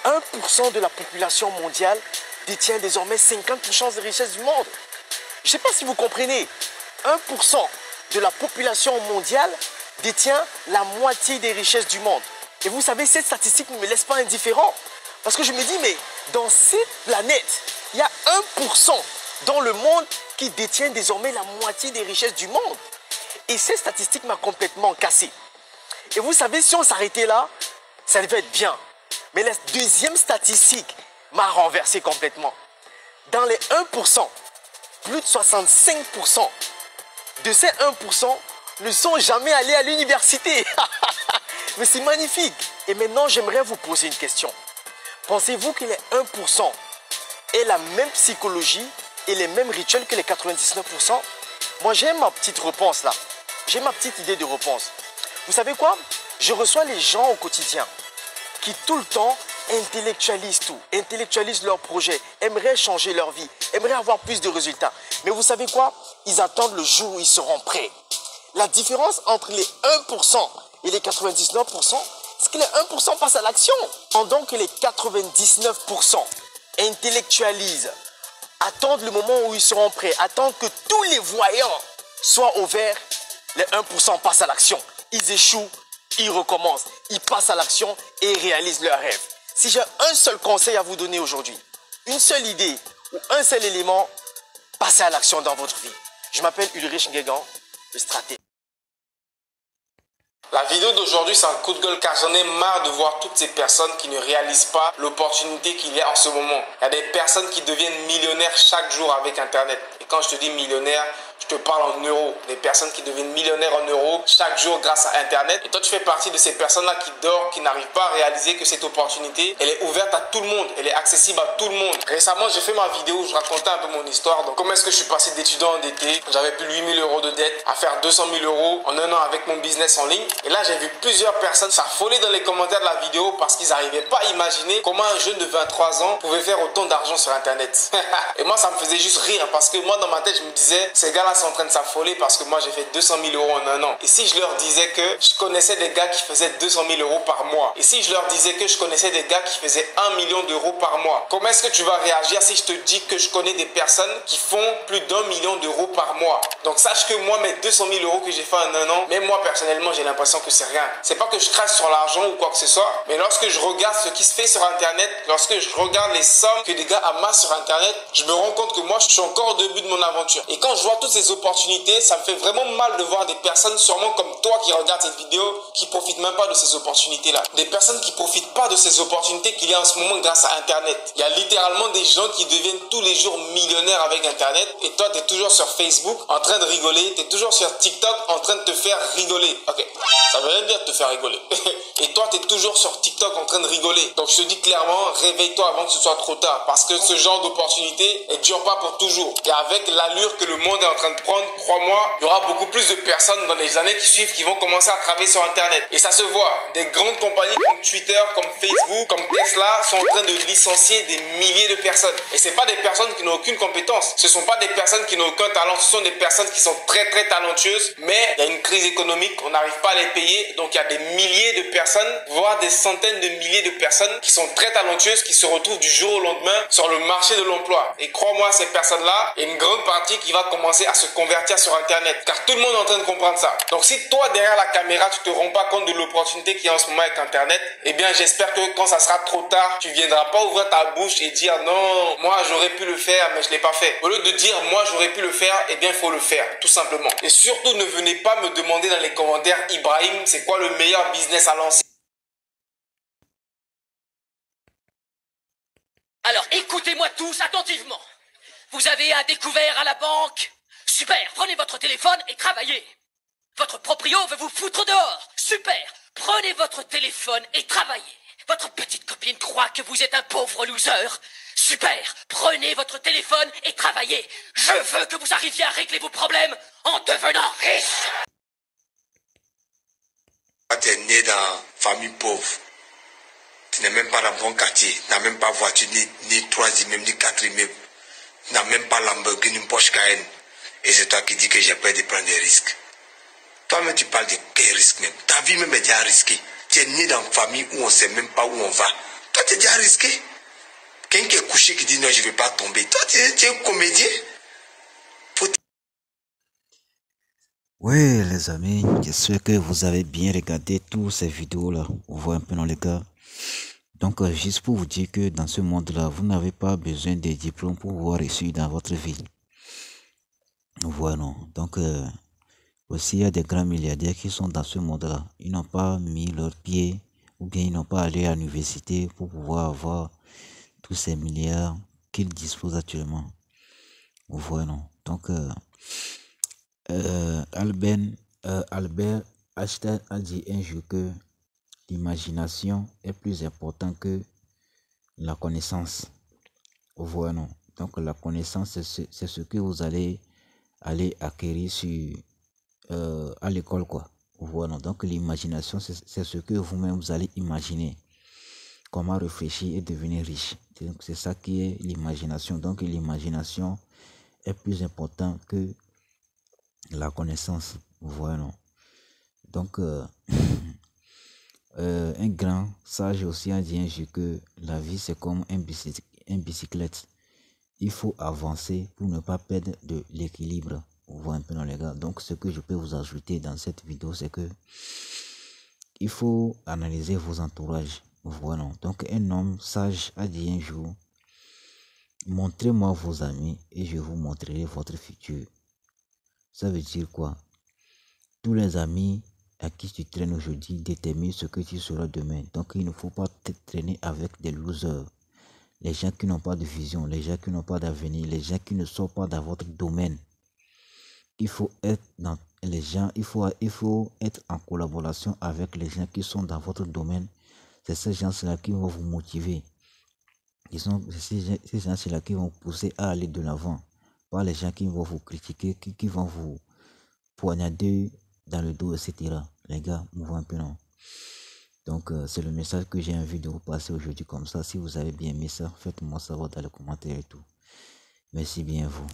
1% de la population mondiale détient désormais 50% des richesses du monde. Je ne sais pas si vous comprenez. 1% de la population mondiale détient la moitié des richesses du monde. Et vous savez, cette statistique ne me laisse pas indifférent. Parce que je me dis, mais dans cette planète, il y a 1% dans le monde qui détient désormais la moitié des richesses du monde. Et cette statistique m'a complètement cassé. Et vous savez, si on s'arrêtait là, ça devait être bien. Mais la deuxième statistique m'a renversé complètement. Dans les 1%, plus de 65% de ces 1% ne sont jamais allés à l'université. Mais c'est magnifique. Et maintenant, j'aimerais vous poser une question. Pensez-vous que les 1% aient la même psychologie et les mêmes rituels que les 99%? Moi, j'ai ma petite réponse là. J'ai ma petite idée de réponse. Vous savez quoi? Je reçois les gens au quotidien qui tout le temps intellectualisent tout, intellectualisent leurs projets, aimeraient changer leur vie, aimeraient avoir plus de résultats. Mais vous savez quoi? Ils attendent le jour où ils seront prêts. La différence entre les 1% et les 99%, c'est que les 1% passent à l'action. Pendant que les 99% intellectualisent, attendent le moment où ils seront prêts, attendent que tous les voyants soient au vert, les 1% passent à l'action. Ils échouent, ils recommencent, ils passent à l'action et ils réalisent leurs rêves. Si j'ai un seul conseil à vous donner aujourd'hui, une seule idée ou un seul élément, passez à l'action dans votre vie. Je m'appelle Ulrich Nguégan, le stratège. La vidéo d'aujourd'hui, c'est un coup de gueule car j'en ai marre de voir toutes ces personnes qui ne réalisent pas l'opportunité qu'il y a en ce moment. Il y a des personnes qui deviennent millionnaires chaque jour avec Internet. Et quand je te dis millionnaire, je te parle en euros. Des personnes qui deviennent millionnaires en euros chaque jour grâce à Internet. Et toi, tu fais partie de ces personnes-là qui dorment, qui n'arrivent pas à réaliser que cette opportunité, elle est ouverte à tout le monde. Elle est accessible à tout le monde. Récemment, j'ai fait ma vidéo où je racontais un peu mon histoire. Donc, comment est-ce que je suis passé d'étudiant endetté, j'avais plus 8 000 € de dette, à faire 200 000 € en un an avec mon business en ligne. Et là, j'ai vu plusieurs personnes s'affoler dans les commentaires de la vidéo parce qu'ils n'arrivaient pas à imaginer comment un jeune de 23 ans pouvait faire autant d'argent sur Internet. Et moi, ça me faisait juste rire parce que moi, dans ma tête, je me disais, ces gars-là sont en train de s'affoler parce que moi, j'ai fait 200 000 € en un an. Et si je leur disais que je connaissais des gars qui faisaient 200 000 € par mois, et si je leur disais que je connaissais des gars qui faisaient 1 million d'euros par mois, comment est-ce que tu vas réagir si je te dis que je connais des personnes qui font plus d'1 million d'euros par mois? Donc, sache que moi, mes 200 000 € que j'ai fait en un an, même moi, personnellement, j'ai l'impression que c'est rien. C'est pas que je crache sur l'argent ou quoi que ce soit, mais lorsque je regarde ce qui se fait sur Internet, lorsque je regarde les sommes que des gars amassent sur Internet, je me rends compte que moi, je suis encore au début de mon aventure. Et quand je vois toutes ces opportunités, ça me fait vraiment mal de voir des personnes sûrement comme toi qui regardent cette vidéo, qui profitent même pas de ces opportunités-là. Des personnes qui profitent pas de ces opportunités qu'il y a en ce moment grâce à Internet. Il y a littéralement des gens qui deviennent tous les jours millionnaires avec Internet, et toi, tu es toujours sur Facebook en train de rigoler, tu es toujours sur TikTok en train de te faire rigoler. Ok, ça veut rien dire te faire rigoler. Et toi, tu es toujours sur TikTok en train de rigoler. Donc, je te dis clairement, réveille-toi avant que ce soit trop tard. Parce que ce genre d'opportunité, elle ne dure pas pour toujours. Et avec l'allure que le monde est en train de prendre, crois-moi, il y aura beaucoup plus de personnes dans les années qui suivent qui vont commencer à travailler sur Internet. Et ça se voit. Des grandes compagnies comme Twitter, comme Facebook, comme Tesla sont en train de licencier des milliers de personnes. Et ce n'est pas des personnes qui n'ont aucune compétence. Ce ne sont pas des personnes qui n'ont aucun talent. Ce sont des personnes qui sont très très talentueuses. Mais il y a une crise économique, on n'arrive pas à les payer. Donc il y a des milliers de personnes, voire des centaines de milliers de personnes qui sont très talentueuses, qui se retrouvent du jour au lendemain sur le marché de l'emploi. Et crois-moi, ces personnes-là, il y a une grande partie qui va commencer à se convertir sur Internet. Car tout le monde est en train de comprendre ça. Donc si toi, derrière la caméra, tu te rends pas compte de l'opportunité qu'il y a en ce moment avec Internet, eh bien j'espère que quand ça sera trop tard, tu viendras pas ouvrir ta bouche et dire non, moi j'aurais pu le faire, mais je l'ai pas fait. Au lieu de dire moi j'aurais pu le faire, eh bien il faut le faire, tout simplement. Et surtout, ne venez pas me demander dans les commentaires, Ibrahim, c'est quoi le meilleur business à lancer? Alors écoutez-moi tous attentivement. Vous avez un découvert à la banque? Super, prenez votre téléphone et travaillez. Votre proprio veut vous foutre dehors? Super, prenez votre téléphone et travaillez. Votre petite copine croit que vous êtes un pauvre loser? Super, prenez votre téléphone et travaillez. Je veux que vous arriviez à régler vos problèmes en devenant riche. Tu es né dans une famille pauvre. Tu n'es même pas dans le bon quartier. Tu n'as même pas voiture, ni 3 immeubles, ni 4 immeubles. Tu n'as même pas Lamborghini, ni Porsche Cayenne. Et c'est toi qui dis que j'ai peur de prendre des risques. Toi-même, tu parles de quel risque même. Ta vie même est déjà risquée. Tu es né dans une famille où on ne sait même pas où on va. Toi, tu es déjà risqué. Quelqu'un qui est couché qui dit non, je ne vais pas tomber. Toi, tu es comédien. Oui, les amis, j'espère que vous avez bien regardé toutes ces vidéos-là. On voit un peu dans les cas. Donc, juste pour vous dire que dans ce monde-là, vous n'avez pas besoin de diplômes pour pouvoir réussir dans votre vie. Voilà, non. Donc, aussi, il y a des grands milliardaires qui sont dans ce monde-là. Ils n'ont pas mis leurs pieds ou bien ils n'ont pas allé à l'université pour pouvoir avoir tous ces milliards qu'ils disposent actuellement. Voilà, non. Donc, Albert Einstein a dit un jour que l'imagination est plus importante que la connaissance. Voilà, non. Donc la connaissance, c'est ce que vous allez acquérir à l'école, quoi. Voilà, donc l'imagination, c'est ce que vous-même vous allez imaginer. Comment réfléchir et devenir riche. Donc c'est ça qui est l'imagination. Donc l'imagination est plus importante que la connaissance. Voilà. Donc, un grand sage aussi a dit un jour que la vie c'est comme un bicyclette. Il faut avancer pour ne pas perdre de l'équilibre. On voit un peu dans les gars. Donc, ce que je peux vous ajouter dans cette vidéo, c'est que il faut analyser vos entourages. Voilà. Donc, un homme sage a dit un jour, montrez-moi vos amis et je vous montrerai votre futur. Ça veut dire quoi? Tous les amis à qui tu traînes aujourd'hui déterminent ce que tu seras demain. Donc il ne faut pas te traîner avec des losers. Les gens qui n'ont pas de vision, les gens qui n'ont pas d'avenir, les gens qui ne sont pas dans votre domaine. Il faut être dans les gens, il faut être en collaboration avec les gens qui sont dans votre domaine. C'est ces gens-là qui vont vous motiver. Ces gens-là qui vont vous pousser à aller de l'avant. Pas les gens qui vont vous critiquer, qui vont vous poignarder dans le dos, etc. Les gars, mouvons un peu, non? Donc, c'est le message que j'ai envie de vous passer aujourd'hui comme ça. Si vous avez bien aimé ça, faites-moi savoir dans les commentaires et tout. Merci bien vous.